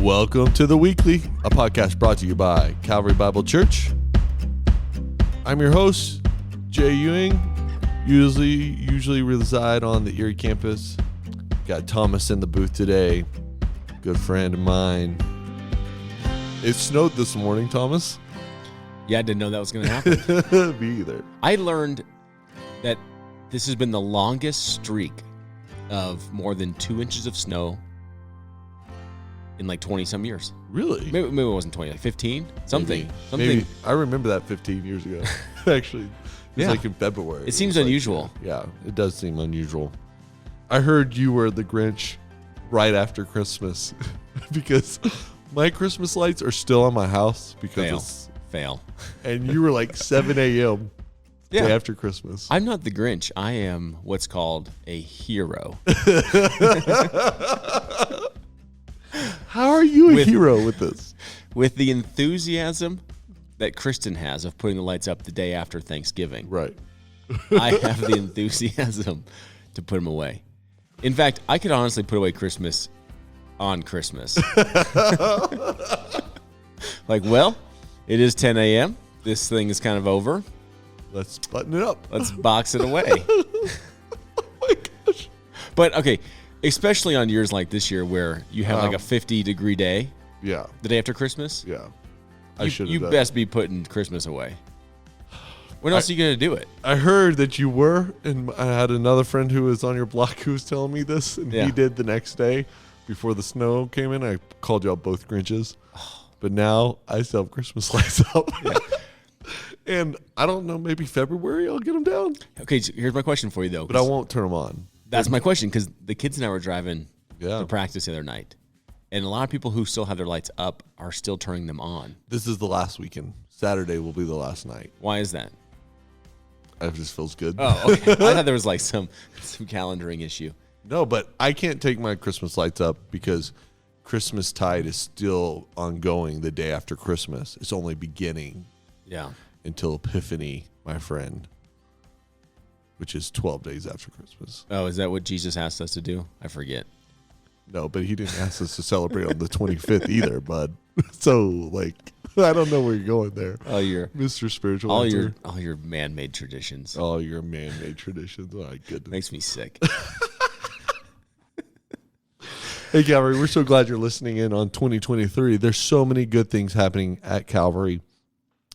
Welcome to The Weekly, a podcast brought to you by Calvary Bible Church. I'm your host, Jay Ewing. Usually reside on the Erie campus. Got Thomas in the booth today, good friend of mine. It snowed this morning, Thomas. Yeah, I didn't know that was going to happen. Me either. I learned that this has been the longest streak of more than 2 inches of snow in like 20-some years. Really? Maybe it wasn't 20, like 15? Something. Maybe. I remember that 15 years ago. Actually, it was like in February. It seems unusual. Yeah, it does seem unusual. I heard you were the Grinch right after Christmas because my Christmas lights are still on my house because Fail. And you were like 7 a.m. day after Christmas. I'm not the Grinch. I am what's called a hero. How are you a hero with this? With the enthusiasm that Kristen has of putting the lights up the day after Thanksgiving. Right. I have the enthusiasm to put them away. In fact, I could honestly put away Christmas on Christmas. Like, well, it is 10 a.m. This thing is kind of over. Let's button it up. Let's box it away. Oh my gosh. But, okay, especially on years like this year where you have like a 50-degree day. Yeah. The day after Christmas. Yeah. You best be putting Christmas away. When else are you going to do it? I heard that you were, and I had another friend who was on your block who was telling me this, and he did the next day before the snow came in. I called y'all both Grinches. But now I still have Christmas lights up. Yeah. And I don't know, maybe February I'll get them down. Okay, so here's my question for you, though. But I won't turn them on. That's my question, because the kids and I were driving to practice the other night. And a lot of people who still have their lights up are still turning them on. This is the last weekend. Saturday will be the last night. Why is that? It just feels good. Oh, okay. I thought there was like some calendaring issue. No, but I can't take my Christmas lights up because Christmas tide is still ongoing the day after Christmas. It's only beginning. Yeah. Until Epiphany, my friend, which is 12 days after Christmas. Oh, is that what Jesus asked us to do? I forget. No, but he didn't ask us to celebrate on the 25th either, bud. So, like, I don't know where you're going there. All your Mr. Spiritual. All your man-made traditions. All your man-made traditions. Oh, my goodness. Makes me sick. Hey, Calvary, we're so glad you're listening in on 2023. There's so many good things happening at Calvary.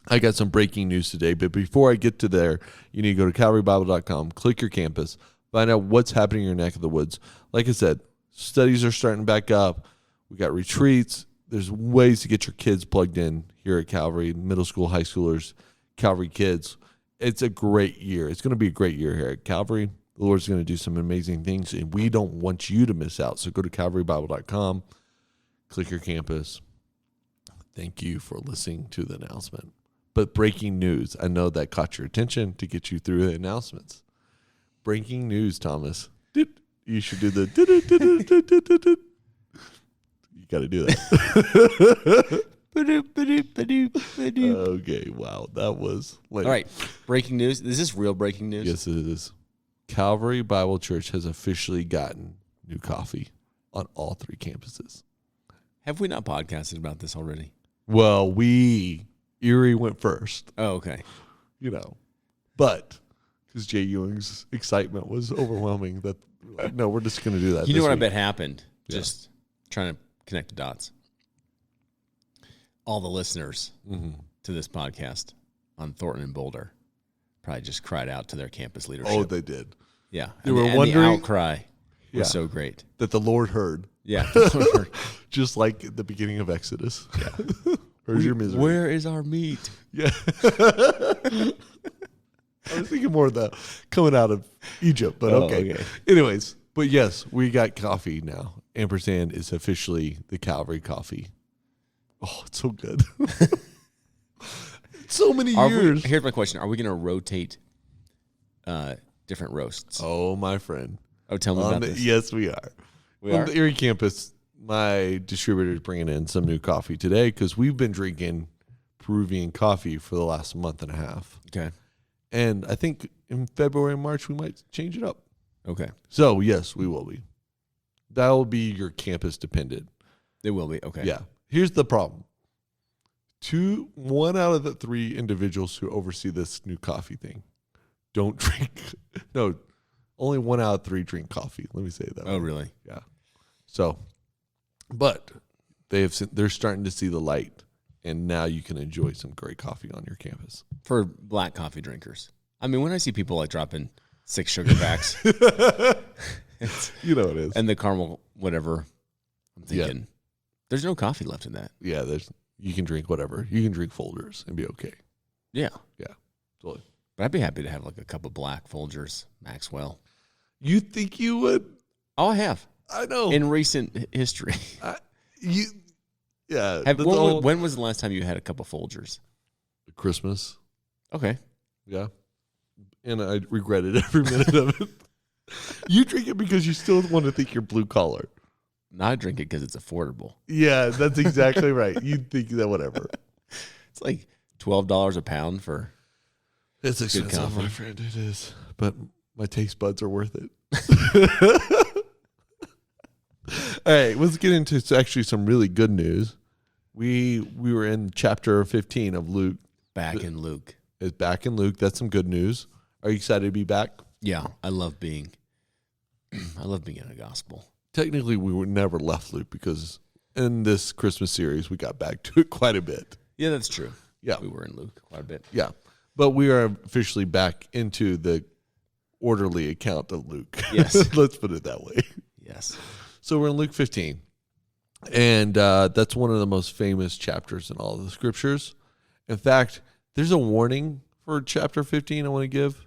I got some breaking news today, but before I get to there, you need to go to calvarybible.com, click your campus, find out what's happening in your neck of the woods. Like I said, studies are starting back up. We got retreats. There's ways to get your kids plugged in here at Calvary, middle school, high schoolers, Calvary kids. It's a great year. It's going to be a great year here at Calvary. The Lord's going to do some amazing things, and we don't want you to miss out. So go to calvarybible.com, click your campus. Thank you for listening to the announcement. But breaking news, I know that caught your attention to get you through the announcements. Breaking news, Thomas. You should do the. You got to do that. Okay, wow, that was lame. All right, breaking news. Is this real breaking news? Yes, it is. Calvary Bible Church has officially gotten new coffee on all 3 campuses. Have we not podcasted about this already? Well, Erie went first. Oh, okay. You know, but because Jay Ewing's excitement was overwhelming, that no, we're just going to do that. You know what week. I bet happened? Yeah. Just trying to connect the dots. All the listeners to this podcast on Thornton and Boulder probably just cried out to their campus leadership. Oh, they did. Yeah. They were wondering. The outcry was so great. That the Lord heard. Yeah. Just like at the beginning of Exodus. Yeah. Where's your misery? Where is our meat? Yeah. I was thinking more of the coming out of Egypt, but okay. Anyways, but yes, we got coffee now. Ampersand is officially the Calvary coffee. Oh, it's so good. So many years. Here's my question. Are we going to rotate different roasts? Oh, my friend. Oh, tell me about this. Yes, we are. On the Erie campus, my distributor is bringing in some new coffee today because we've been drinking Peruvian coffee for the last month and a half. Okay. And I think in February and March, we might change it up. Okay. So, yes, we will be. That will be your campus dependent. They will be. Okay. Yeah. Here's the problem. 1 out of the 3 individuals who oversee this new coffee thing don't drink. No, only 1 out of 3 drink coffee. Let me say that. Oh, really? Yeah. So, but they're starting to see the light, and now you can enjoy some great coffee on your campus. For black coffee drinkers. I mean, when I see people like dropping 6 sugar packs, You know it is. and the caramel, whatever, I'm thinking, there's no coffee left in that. Yeah, you can drink whatever. You can drink Folgers and be okay. Yeah. Yeah, totally. But I'd be happy to have like a cup of black Folgers, Maxwell. You think you would? Oh, I have. I know. In recent history. Yeah. When was the last time you had a cup of Folgers? Christmas. Okay. Yeah. And I regretted every minute of it. You drink it because you still want to think you're blue collar. Now I drink it because it's affordable. Yeah, that's exactly right. You think that whatever. It's like $12 a pound for It's good expensive, coffee. my friend. It is. But my taste buds are worth it. All right, let's get into actually some really good news. We were in chapter 15 of Luke. Back in Luke. It's back in Luke. That's some good news. Are you excited to be back? Yeah, I love being in a gospel. Technically, we were never left Luke because in this Christmas series, we got back to it quite a bit. Yeah, that's true. Yeah. We were in Luke quite a bit. Yeah. But we are officially back into the orderly account of Luke. Yes. Let's put it that way. Yes. So we're in Luke 15. And that's one of the most famous chapters in all of the scriptures. In fact, there's a warning for chapter 15 I want to give.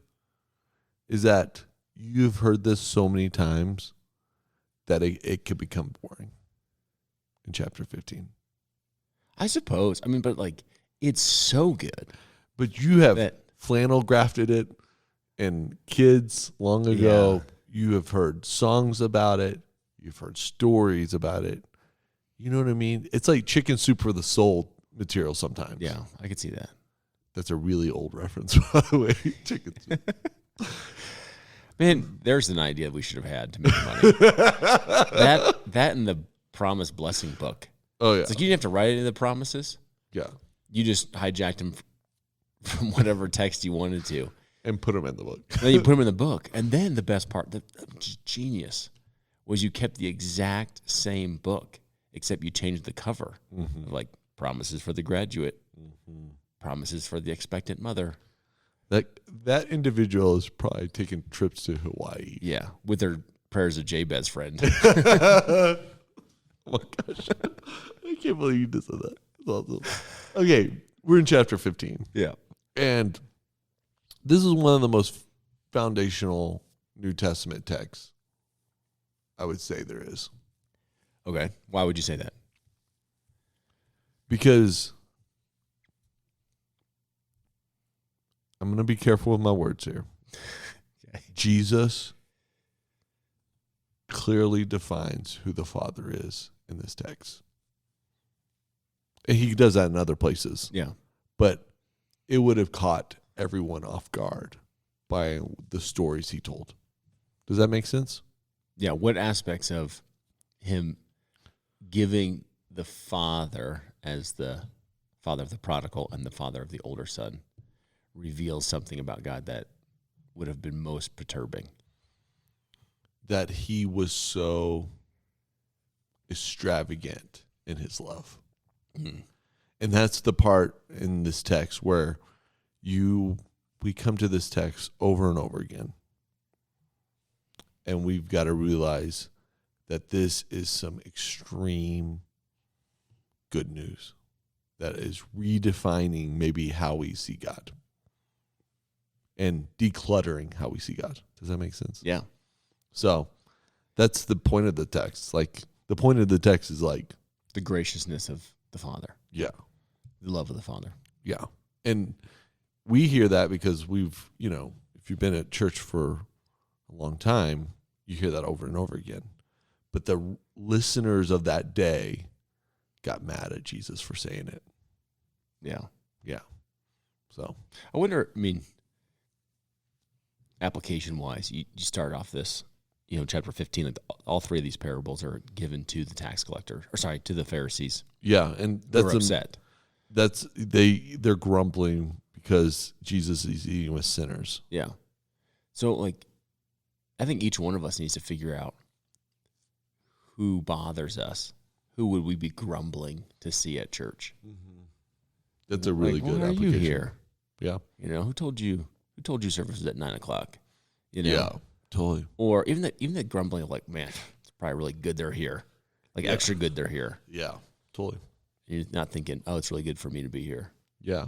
Is that you've heard this so many times that it could become boring in chapter 15. I suppose. I mean, but like, it's so good. But you have That- flannel grafted it, and kids long ago, you have heard songs about it. You've heard stories about it. You know what I mean? It's like chicken soup for the soul material sometimes. Yeah, I could see that. That's a really old reference, by the way. Chicken soup. Man, there's an idea we should have had to make money. that and the promise blessing book. Oh, yeah. It's like you didn't have to write any of the promises. Yeah. You just hijacked them from whatever text you wanted to. And put them in the book. Then you put them in the book. And then the best part, the genius, was you kept the exact same book, except you changed the cover. Mm-hmm. Like promises for the graduate, promises for the expectant mother. That individual is probably taking trips to Hawaii. Yeah, with their prayers of Jabez friend. Oh my gosh. I can't believe you just said that. That's awesome. Okay, we're in chapter 15. Yeah. And this is one of the most foundational New Testament texts I would say there is. Okay. Why would you say that? Because I'm going to be careful with my words here. Okay. Jesus clearly defines who the Father is in this text. And he does that in other places. Yeah. But it would have caught everyone off guard by the stories he told. Does that make sense? Yeah. What aspects of him giving the father as the father of the prodigal and the father of the older son reveals something about God that would have been most perturbing? That he was so extravagant in his love. Mm. And that's the part in this text where we come to this text over and over again. And we've got to realize that this is some extreme good news that is redefining maybe how we see God and decluttering how we see God. Does that make sense? Yeah. So that's the point of the text. Like, the point of the text is like, The graciousness of the father, yeah, the love of the father. yeah. And we hear that because we've, if you've been at church for a long time, you hear that over and over again. But the listeners of that day got mad at Jesus for saying it. Yeah. Yeah. So, I wonder, application wise, you start off this, chapter 15, like all three of these parables are given to the tax collector, to the Pharisees. Yeah, and They're that's upset. They're grumbling because Jesus is eating with sinners. Yeah. So, I think each one of us needs to figure out who bothers us. Who would we be grumbling to see at church? Mm-hmm. That's a really good why are application. you here? Yeah. Who told you service was at 9:00? Yeah, totally. Or even that grumbling of man, it's probably really good they're here. Extra good they're here. Yeah, totally. You're not thinking, oh, it's really good for me to be here. Yeah.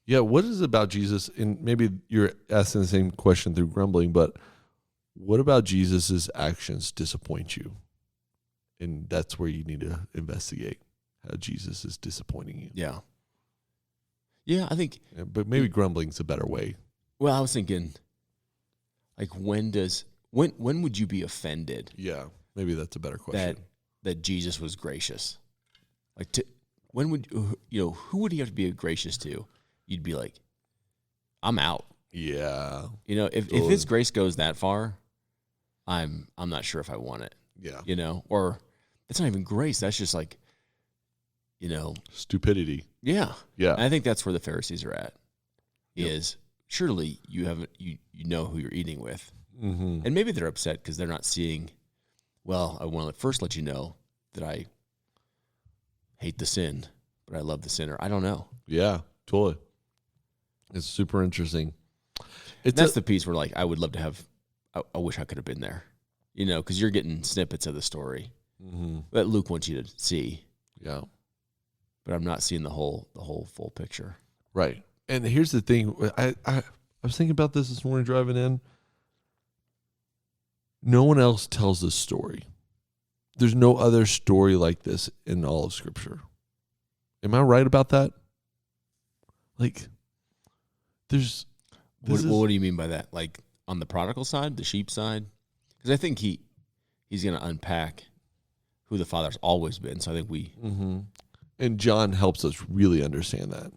Yeah, what is it about Jesus? And maybe you're asking the same question through grumbling, but what about Jesus's actions disappoint you? And that's where you need to investigate how Jesus is disappointing you. Yeah. Yeah, I think. But maybe grumbling's a better way. Well, I was thinking, when would you be offended? Yeah, maybe that's a better question. That Jesus was gracious. When would who would he have to be gracious to? You'd be like, I'm out. Yeah. If his grace goes that far, I'm not sure if I want it. Yeah. Or it's not even grace. That's just stupidity. Yeah. Yeah. And I think that's where the Pharisees are at. Is surely you know who you're eating with, mm-hmm. and maybe they're upset because they're not seeing. Well, I want to first let you know that I hate the sin, but I love the sinner. I don't know. Yeah, totally. It's super interesting. That's the piece where I would love to have. I wish I could have been there, because you're getting snippets of the story mm-hmm. that Luke wants you to see. Yeah, but I'm not seeing the whole full picture. Right. And here's the thing. I was thinking about this morning driving in. No one else tells this story. There's no other story like this in all of Scripture. Am I right about that? There's... What do you mean by that? On the prodigal side, the sheep side? Because I think he's going to unpack who the Father's always been. So I think we... Mm-hmm. And John helps us really understand that.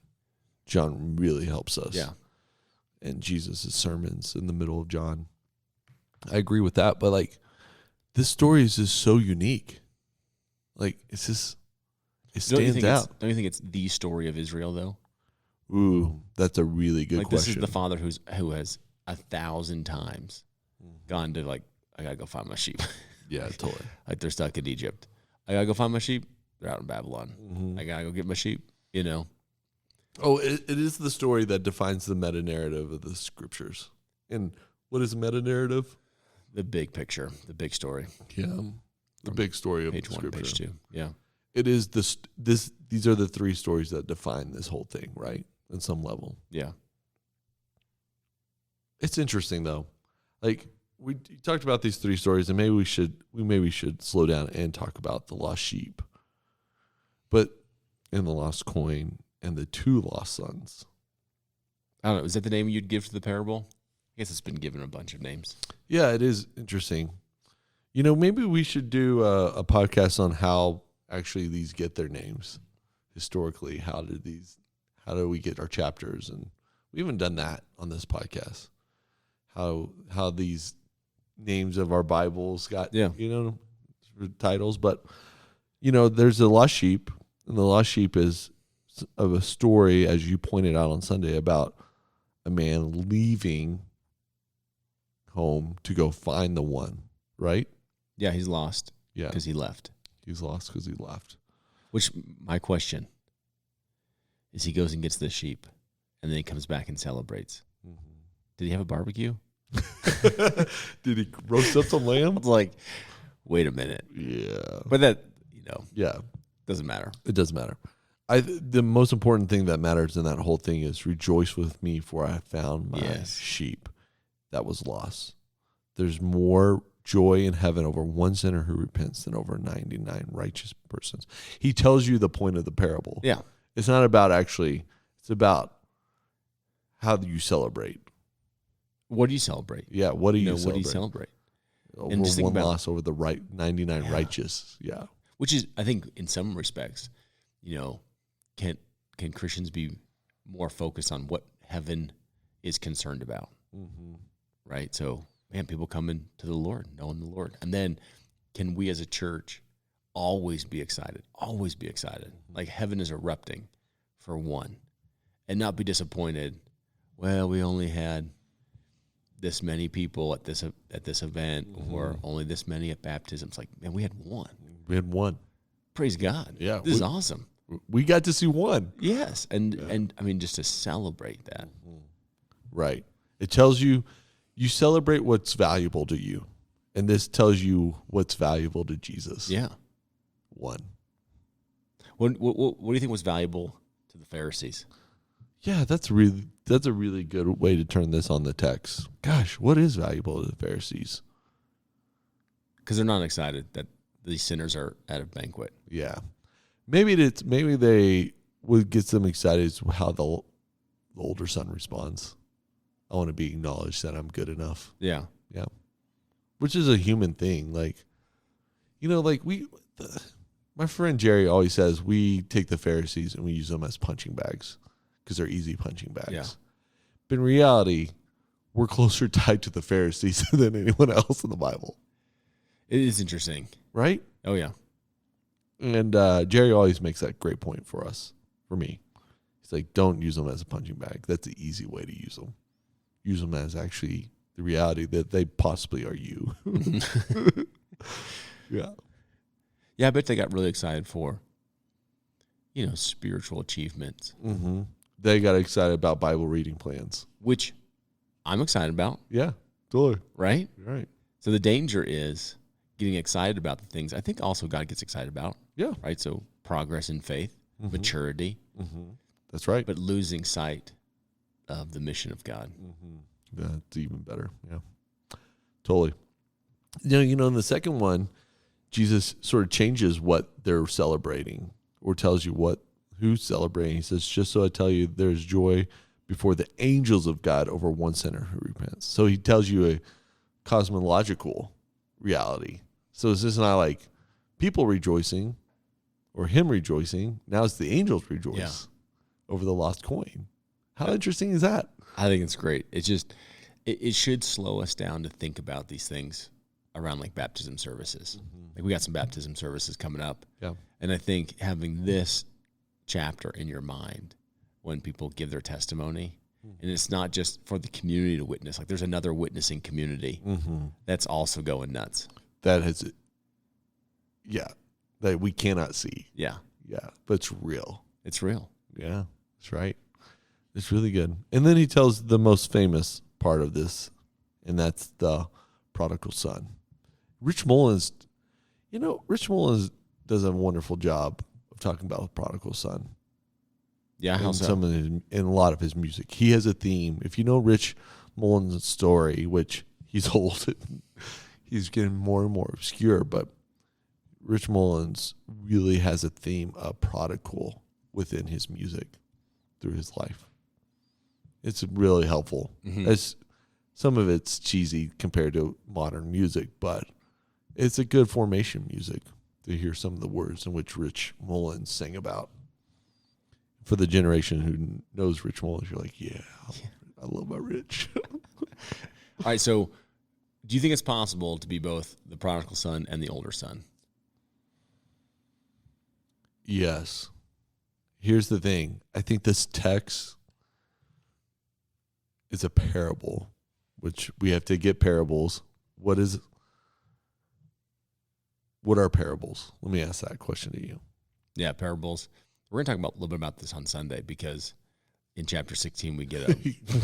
John really helps us. Yeah. And Jesus' sermons in the middle of John. I agree with that. But this story is just so unique. It's just, it stands out. Don't you think it's the story of Israel, though? Ooh, that's a really good question. This is the father who has 1,000 times gone to I gotta go find my sheep. Yeah, totally. They're stuck in Egypt. I gotta go find my sheep. They're out in Babylon. Mm-hmm. I gotta go get my sheep. Oh, it is the story that defines the meta narrative of the Scriptures. And what is a meta narrative? The big picture, the big story. Yeah, the big story of page the 1, Scripture. page 2. Yeah, it is These are the three stories that define this whole thing, right? On some level. Yeah. It's interesting though. We talked about these three stories, and maybe we should slow down and talk about the lost sheep, and the lost coin, and the 2 lost sons. I don't know. Is that the name you'd give to the parable? I guess it's been given a bunch of names. Yeah, it is interesting. Maybe we should do a podcast on how actually these get their names historically. How do we get our chapters? And we haven't done that on this podcast. How these names of our Bibles got, titles. But, there's a lost sheep, and the lost sheep is of a story, as you pointed out on Sunday, about a man leaving home to go find the one, right? Yeah, he's lost. Yeah. Because he left. He's lost because he left. Which, my question is, he goes and gets the sheep, and then he comes back and celebrates. Mm-hmm. Did he have a barbecue? Did he roast up some lamb? It's wait a minute. Yeah. But that, yeah, doesn't matter. It doesn't matter. The most important thing that matters in that whole thing is rejoice with me, for I found my sheep that was lost. There's more joy in heaven over one sinner who repents than over 99 righteous persons. He tells you the point of the parable. Yeah. It's not about it's about how do you celebrate. What do you celebrate? Yeah, what do you celebrate? What do you celebrate? Over and just one loss over the 99 righteous. Yeah. Which is, I think, in some respects, can Christians be more focused on what heaven is concerned about? Mm-hmm. Right? So man, people coming to the Lord, knowing the Lord. And then can we as a church always be excited, like heaven is erupting for one, and not be disappointed, well, we only had this many people at this event, or only this many at baptisms. Like, man, we had one. Praise God. Yeah. This is awesome. We got to see one. Yes. And I mean, just to celebrate that. Right. It tells you celebrate what's valuable to you. And this tells you what's valuable to Jesus. Yeah. One. What do you think was valuable to the Pharisees? Yeah, that's a really good way to turn this on the text. Gosh, what is valuable to the Pharisees? Because they're not excited that these sinners are at a banquet. Yeah. Maybe they what gets them excited is how the older son responds. I want to be acknowledged that I'm good enough. Yeah. Yeah. Which is a human thing. Like, my friend Jerry always says we take the Pharisees and we use them as punching bags because they're easy punching bags. Yeah. But in reality, we're closer tied to the Pharisees than anyone else in the Bible. It is interesting. Right? Oh, yeah. And Jerry always makes that great point for me. He's like, don't use them as a punching bag. That's the easy way to use them. Use them as actually the reality that they possibly are you. Yeah. Yeah, I bet they got really excited for, spiritual achievements. Mm-hmm. They got excited about Bible reading plans. Which I'm excited about. Yeah, totally. Right? Right. So the danger is getting excited about the things I think also God gets excited about. Yeah. Right? So progress in faith, maturity. Mm-hmm. That's right. But losing sight of the mission of God. Mm-hmm. That's even better. Yeah. Totally. In the second one, Jesus sort of changes what they're celebrating or tells you who's celebrating. He says, just so I tell you, there's joy before the angels of God over one sinner who repents. So he tells you a cosmological reality. So it's just not like people rejoicing or him rejoicing. Now it's the angels rejoice over the lost coin. How interesting is that? I think it's great. It's just, it should slow us down to think about these things around like baptism services. Like we got some baptism services coming up. Yeah. And I think having this chapter in your mind when people give their testimony, and it's not just for the community to witness, like there's another witnessing community that's also going nuts. That we cannot see. Yeah. Yeah. But it's real. It's real. Yeah. That's right. It's really good. And then he tells the most famous part of this, and that's the prodigal son. Rich Mullins does a wonderful job of talking about the prodigal son. Yeah, how so? In a lot of his music. He has a theme. If you know Rich Mullins' story, which he's old, he's getting more and more obscure, but Rich Mullins really has a theme of prodigal within his music through his life. It's really helpful. As some of it's cheesy compared to modern music, but it's a good formation music to hear some of the words in which Rich Mullins sang about. For the generation who knows Rich Mullins, you're like, yeah, I love my Rich. All right, so do you think it's possible to be both the prodigal son and the older son? Yes. Here's the thing. I think this text is a parable, which we have to get parables. What are parables? Let me ask that question to you. Yeah, parables. We're going to talk a little bit about this on Sunday because in chapter 16 we get a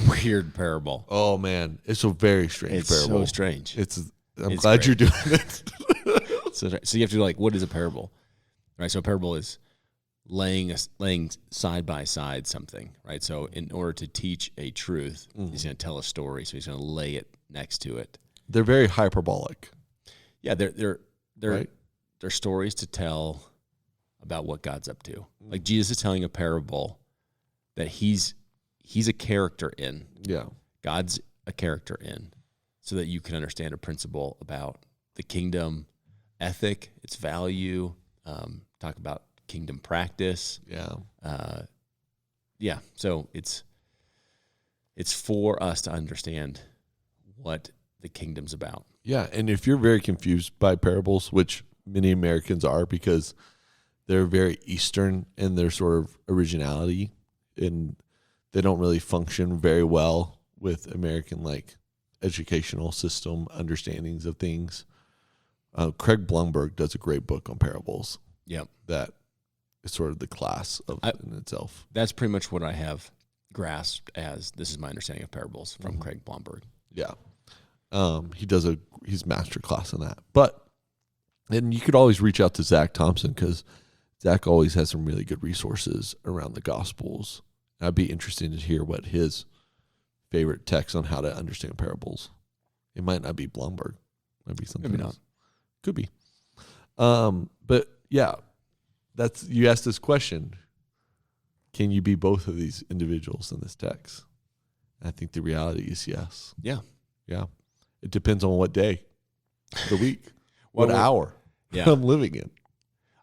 weird parable. Oh, man. It's a very strange parable. It's so strange. I'm glad you're doing it. So you have to do what is a parable? Right, so a parable is laying side by side something, right? So in order to teach a truth, he's going to tell a story, so he's going to lay it next to it. They're very hyperbolic. Yeah, they're right? They're stories to tell about what God's up to. Like Jesus is telling a parable that he's a character in. Yeah. God's a character in, so that you can understand a principle about the kingdom ethic, its value, talk about kingdom practice. Yeah. So it's for us to understand what the kingdom's about. Yeah, and if you're very confused by parables, which many Americans are because they're very Eastern in their sort of originality, and they don't really function very well with American like educational system understandings of things. Craig Blumberg does a great book on parables. Yep. That is sort of the class of in itself. That's pretty much what I have grasped as this is my understanding of parables from Craig Blumberg. Yeah. He does he's master class in that. But and you could always reach out to Zach Thompson because Zach always has some really good resources around the Gospels. I'd be interested to hear what his favorite text on how to understand parables. It might not be Blumberg. It might be something Maybe else. not. Could be. But yeah, you asked this question. Can you be both of these individuals in this text? I think the reality is yes. Yeah. Yeah. It depends on what day, the week, Well, what hour Yeah. I'm living in.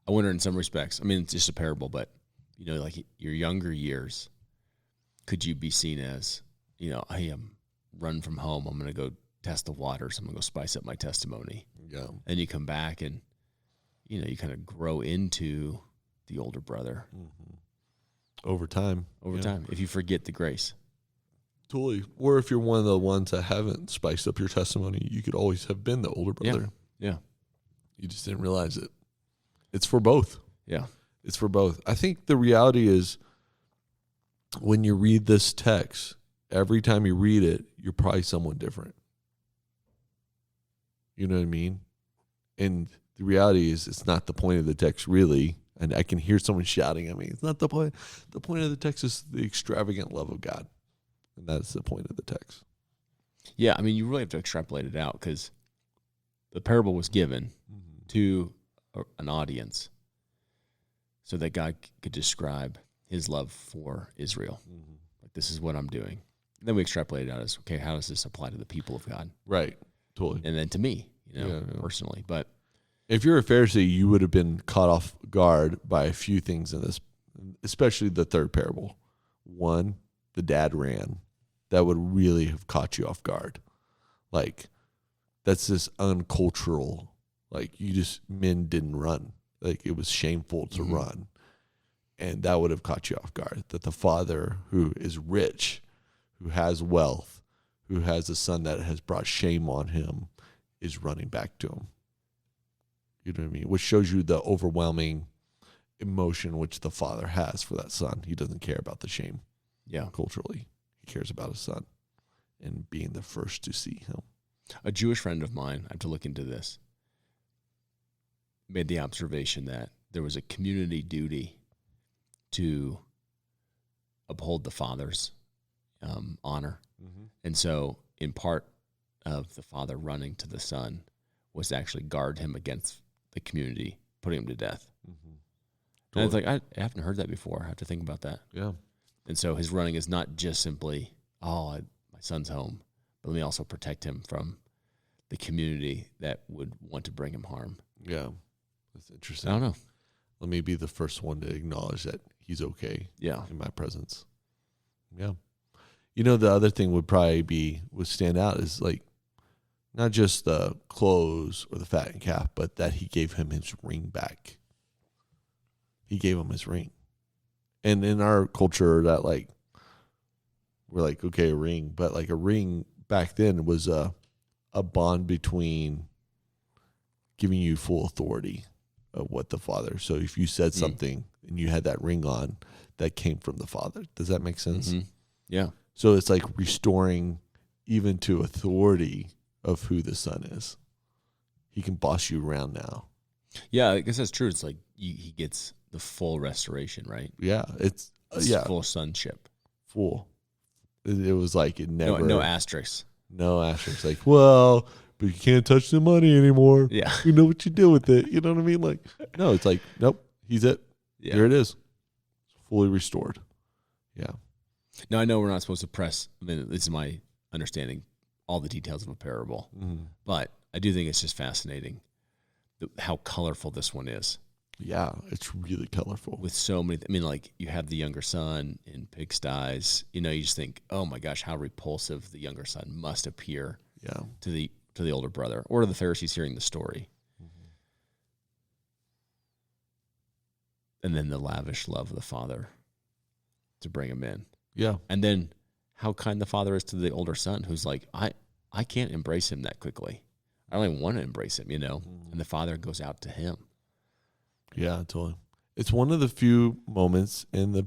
I wonder in some respects, I mean, it's just a parable, but, you know, like your younger years, could you be seen as, you know, I am run from home. I'm going to go test the waters. I'm going to go spice up my testimony. Yeah. And you come back and, you know, you kind of grow into the older brother Over time. over Yeah. time. If you forget the grace. Totally. Or if you're one of the ones that haven't spiced up your testimony, you could always have been the older brother. Yeah. You just didn't realize it. It's for both. Yeah. It's for both. I think the reality is when you read this text, every time you read it, you're probably someone different. You know what I mean? And the reality is it's not the point of the text really. And I can hear someone shouting at me. It's not the point. The point of the text is the extravagant love of God. And that's the point of the text. Yeah. I mean, you really have to extrapolate it out because the parable was given to an audience so that God could describe his love for Israel. Like, this is what I'm doing. And then we extrapolate it out as, okay, how does this apply to the people of God? Right. Totally. And then to me, you know, Yeah. personally. But If you're a Pharisee, you would have been caught off guard by a few things in this, especially the third parable. One, the dad ran. That would really have caught you off guard. Like, that's this uncultural, like, men didn't run. Like, it was shameful to run. And that would have caught you off guard. That the father who is rich, who has wealth, who has a son that has brought shame on him, is running back to him. You know what I mean? Which shows you the overwhelming emotion which the father has for that son. He doesn't care about the shame. yeah, Culturally, he cares about his son and being the first to see him. a Jewish friend of mine, I have to look into this, made the observation that there was a community duty to uphold the father's honor. And so in part of the father running to the son was to actually guard him against the community, putting him to death. And it's like, I haven't heard that before. I have to think about that. Yeah. And so his running is not just simply, my son's home, but let me also protect him from the community that would want to bring him harm. Yeah. That's interesting. I don't know. Let me be the first one to acknowledge that he's okay Yeah. in my presence. Yeah. You know, the other thing would stand out is like not just the clothes or the fattened calf, but that he gave him his ring back. He gave him his ring. And in our culture that like, we're like, okay, a ring, but like a ring back then was a bond between giving you full authority of what the father. So if you said something and you had that ring on, that came from the father. Does that make sense? Yeah. So it's like restoring even to authority of who the son is. He can boss you around now. Yeah, I guess that's true. It's like he gets the full restoration, right? Yeah, it's full sonship. full. It was like it never No asterisks. no asterisks. Like, well, but you can't touch the money anymore. Yeah. You know what you do with it. You know what I mean? Like, no, it's like, nope, he's it. Yeah. Here it is. Fully restored. Yeah. Now, I know we're not supposed to press, I mean, this is my understanding, all the details of a parable. But I do think it's just fascinating how colorful this one is. Yeah, it's really colorful. With so many, I mean, like you have the younger son in pigsties. You know, you just think, oh my gosh, how repulsive the younger son must appear Yeah. to the older brother, or to the Pharisees hearing the story. And then the lavish love of the father to bring him in. Yeah. And then how kind the father is to the older son, who's like, I can't embrace him that quickly. I don't even want to embrace him, And the father goes out to him. Yeah, totally. It's one of the few moments in the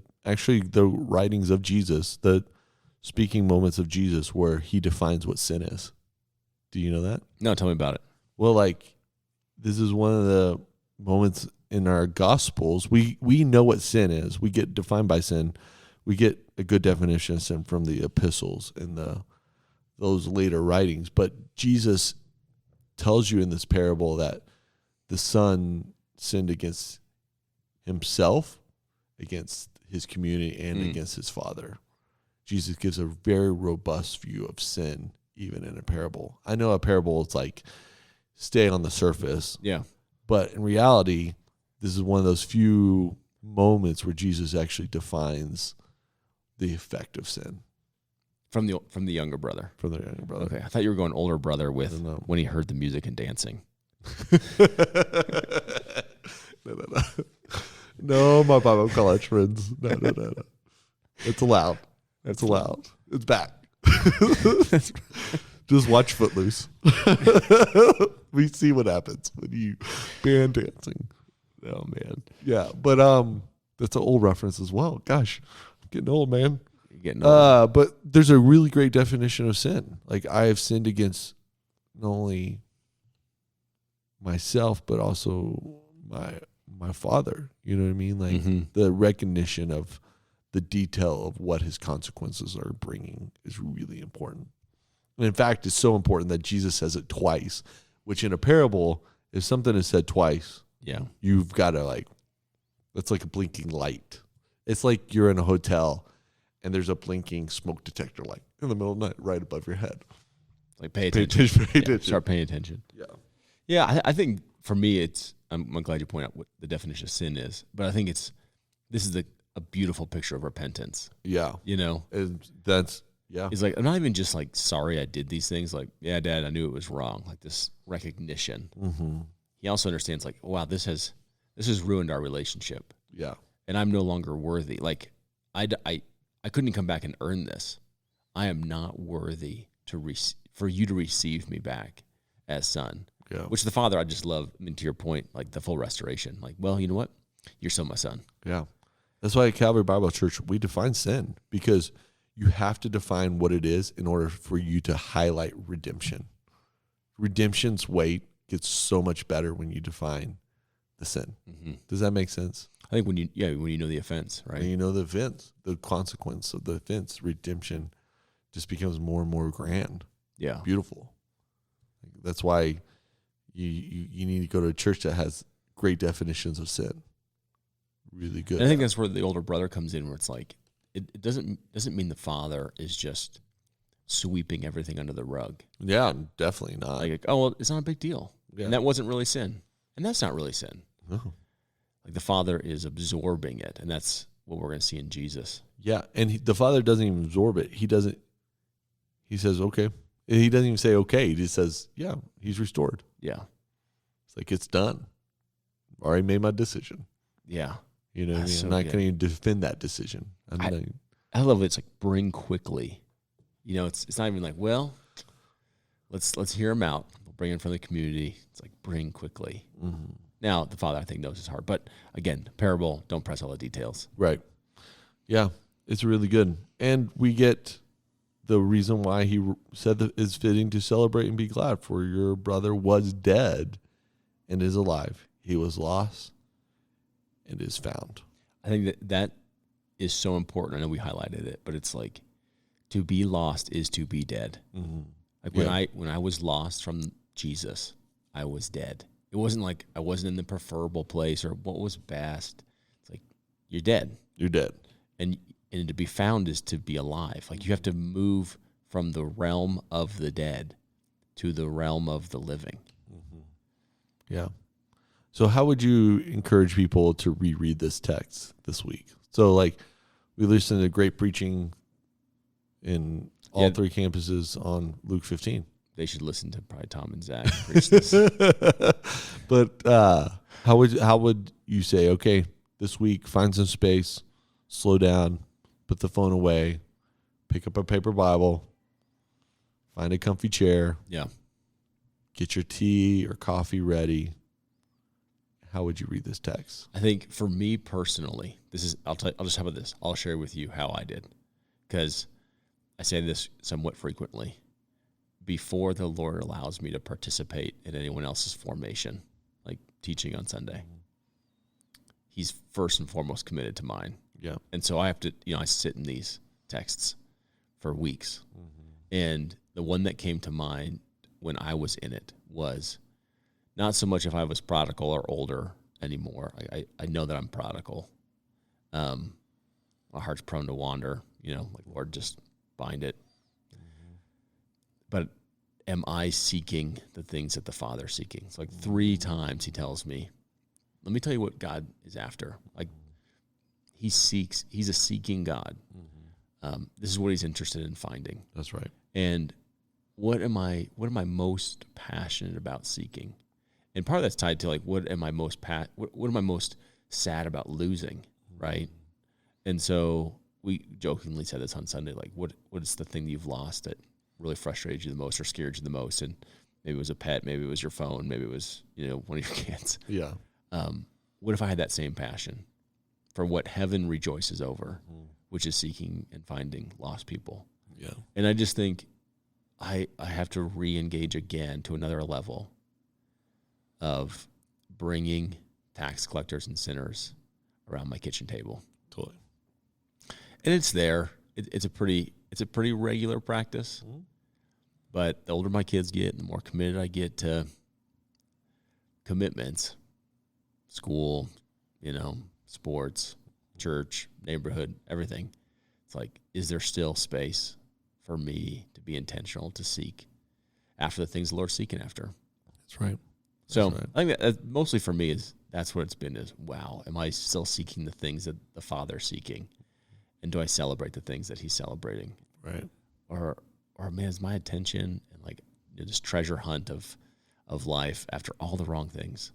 writings of Jesus, the speaking moments of Jesus, where he defines what sin is. Do you know that? No, tell me about it. Well, this is one of the moments in our Gospels. We know what sin is. We get defined by sin. We get a good definition of sin from the epistles and those later writings. But Jesus tells you in this parable that the son sinned against himself, against his community, and against his father. Jesus gives a very robust view of sin, even in a parable. I know a parable is like stay on the surface. Yeah. But in reality, this is one of those few moments where Jesus actually defines the effect of sin. From the younger brother. From the younger brother. Okay. I thought you were going older brother with No. when he heard the music and dancing. No. No, my Bible college friends. No. It's allowed. It's allowed. It's back. Just watch Footloose. We see what happens when you ban dancing. Oh, man. Yeah, but that's an old reference as well. Gosh, I'm getting old, man. You're getting old. But there's a really great definition of sin. Like, I have sinned against not only myself, but also my father. You know what I mean? Like, the recognition of the detail of what his consequences are bringing is really important. And in fact, it's so important that Jesus says it twice, which in a parable, if something is said twice, Yeah. you've got to that's like a blinking light. It's like you're in a hotel and there's a blinking smoke detector light in the middle of the night right above your head. Like pay attention. Pay attention. Start paying attention. Yeah. Yeah, I think for me, I'm glad you point out what the definition of sin is, but I think this is a beautiful picture of repentance. Yeah. And that's, yeah. He's like, I'm not even just like, sorry I did these things. Like, yeah, Dad, I knew it was wrong. Like this recognition. Mm-hmm. He also understands like, wow, this has ruined our relationship. Yeah. And I'm no longer worthy. Like I couldn't come back and earn this. I am not worthy for you to receive me back as son. Yeah. Which the father, I just love. I mean, to your point, like the full restoration. Like, well, you know what? You're still my son. Yeah. That's why at Calvary Bible Church, we define sin, because you have to define what it is in order for you to highlight redemption. Redemption's weight gets so much better when you define the sin. Mm-hmm. Does that make sense? I think when you know the offense, right? When you know the offense, the consequence of the offense, redemption just becomes more and more grand. Yeah. Beautiful. That's why you need to go to a church that has great definitions of sin. Really good. And I think that's where the older brother comes in, where it's like it doesn't mean the father is just sweeping everything under the rug. Yeah, definitely not. Like, oh, well, it's not a big deal. Yeah. And that wasn't really sin. And that's not really sin. No. Like the father is absorbing it, and that's what we're going to see in Jesus. Yeah, and the father doesn't even absorb it. He says, okay. He doesn't even say okay. He just says, yeah, he's restored. Yeah. It's like, it's done. Already made my decision. Yeah. You know what I mean? So I'm not good. going to defend that decision. I love it. It's like bring quickly. It's not even like, well, let's hear him out. We'll bring him in front of the community. It's like bring quickly. Mm-hmm. Now, the father, I think, knows his heart. But again, parable, don't press all the details. Right. Yeah, it's really good. And we get the reason why he said that it's fitting to celebrate and be glad, for your brother was dead and is alive. He was lost and is found. I think that is so important. I know we highlighted it, but it's like to be lost is to be dead. Mm-hmm. Like when I was lost from Jesus, I was dead. It wasn't like I wasn't in the preferable place or what was best. It's like you're dead. You're dead. And to be found is to be alive. Like you have to move from the realm of the dead to the realm of the living. Mm-hmm. Yeah. So how would you encourage people to reread this text this week? So we listened to great preaching in all three campuses on Luke 15. they should listen to probably Tom and Zach preach this. But how would you say, okay, this week, find some space, slow down, put the phone away, pick up a paper Bible, find a comfy chair. Yeah. Get your tea or coffee ready. How would you read this text? I think for me personally, I'll just how about this? I'll share with you how I did, because I say this somewhat frequently. Before the Lord allows me to participate in anyone else's formation, like teaching on Sunday, He's first and foremost committed to mine. Yeah. And so I have to, I sit in these texts for weeks. And the one that came to mind when I was in it was not so much if I was prodigal or older anymore. I know that I'm prodigal. My heart's prone to wander, like, Lord, just bind it. But am I seeking the things that the Father's seeking? It's like 3 times he tells me, let me tell you what God is after. Like, he's a seeking God. This is what he's interested in finding. That's right. And what am I most passionate about seeking? And part of that's tied to, like, what am I most sad about losing, right? And so we jokingly said this on Sunday, like, what is the thing that you've lost that really frustrated you the most or scared you the most? And maybe it was a pet, maybe it was your phone, maybe it was, one of your kids. Yeah. What if I had that same passion for what heaven rejoices over, which is seeking and finding lost people? Yeah. And I just think I have to re-engage again to another level of bringing tax collectors and sinners around my kitchen table. Totally. And it's there. It's a pretty regular practice. But the older my kids get, the more committed I get to commitments, school, sports, church, neighborhood, everything. It's like, is there still space for me to be intentional, to seek after the things the Lord's seeking after? That's right. So I think that mostly for me that's what it's been is, wow, am I still seeking the things that the Father's seeking? And do I celebrate the things that he's celebrating? Right. Or man, is my attention and, like, this treasure hunt of life after all the wrong things?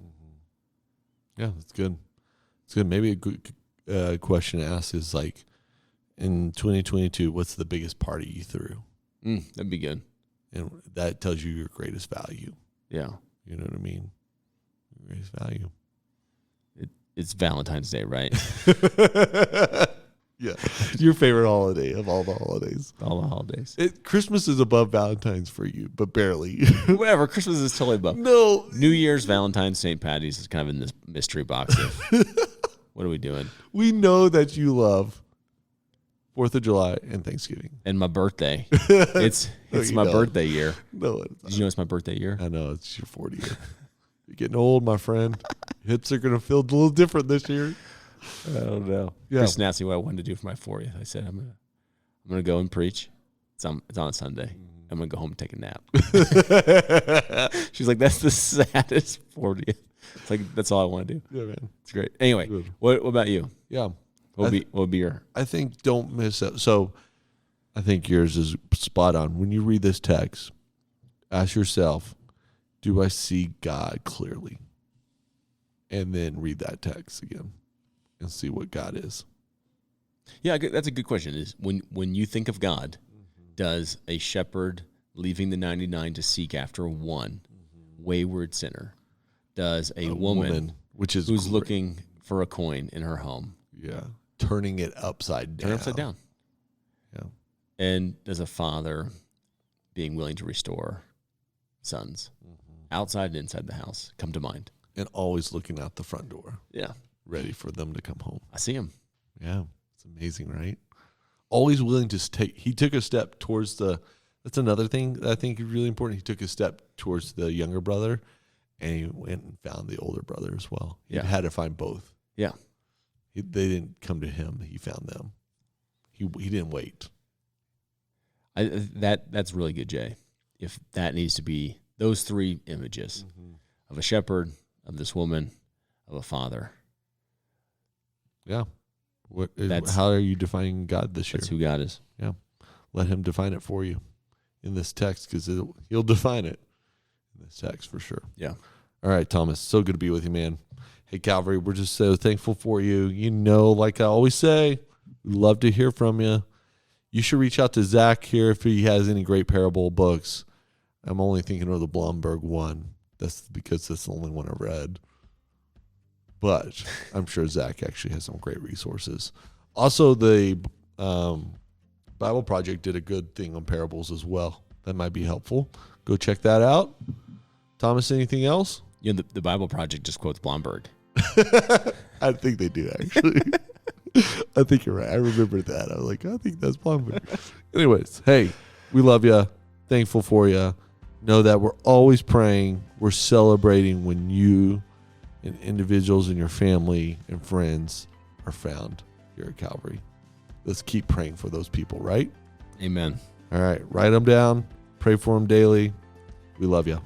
Yeah, that's good. It's good. Maybe a good question to ask is, like, in 2022, what's the biggest party you threw? That'd be good. And that tells you your greatest value. Yeah. You know what I mean? Your greatest value. It's Valentine's Day, right? Yeah. Your favorite holiday of all the holidays. All the holidays. Christmas is above Valentine's for you, but barely. Whatever. Christmas is totally above. No. New Year's, Valentine's, St. Patty's is kind of in this mystery box of what are we doing? We know that you love 4th of July and Thanksgiving. And my birthday. It's my birthday year. No, it's not. Did you know it's my birthday year? I know. It's your 40th. You're getting old, my friend. Hips are going to feel a little different this year. I don't know. Yeah. Kristen asked me what I wanted to do for my 40th. I said, I'm gonna go and preach. It's on a Sunday. I'm gonna go home and take a nap. She's like, that's the saddest 40th. It's like, that's all I want to do. Yeah, man. It's great. Anyway, what about you? Yeah. What would be your? I think don't miss it. So I think yours is spot on. When you read this text, ask yourself, do I see God clearly? And then read that text again and see what God is. Yeah, that's a good question. Is when you think of God, does a shepherd leaving the 99 to seek after one wayward sinner, does a woman who's great. looking for a coin in her home, turning it upside down. Yeah. And does a father being willing to restore sons outside and inside the house come to mind? And always looking out the front door. Yeah. Ready for them to come home. I see him. Yeah. It's amazing, right? Always willing to he took a step towards that's another thing that I think is really important. He took a step towards the younger brother, and he went and found the older brother as well. He had to find both. Yeah. They didn't come to him. He found them. He didn't wait. That's really good, Jay. If that needs to be those 3 images of a shepherd, of this woman, of a father. Yeah. How are you defining God this year? That's who God is. Yeah. Let him define it for you. in this text because he'll define it in this text for sure. Yeah. All right, Thomas, so good to be with you, man. Hey, Calvary, we're just so thankful for you. You know, like I always say, we love to hear from you. You should reach out to Zach here if he has any great parable books. I'm only thinking of the Blomberg one. That's because that's the only one I read. But I'm sure Zach actually has some great resources. Also, the Bible Project did a good thing on parables as well. That might be helpful. Go check that out. Thomas, anything else? Yeah, the Bible Project just quotes Blomberg. I think they do, actually. I think you're right. I remember that. I was like, I think that's Blomberg. Anyways, hey, we love you. Thankful for you. Know that we're always praying. We're celebrating when you and individuals in your family and friends are found here at Calvary. Let's keep praying for those people, right? Amen. All right. Write them down. Pray for them daily. We love you.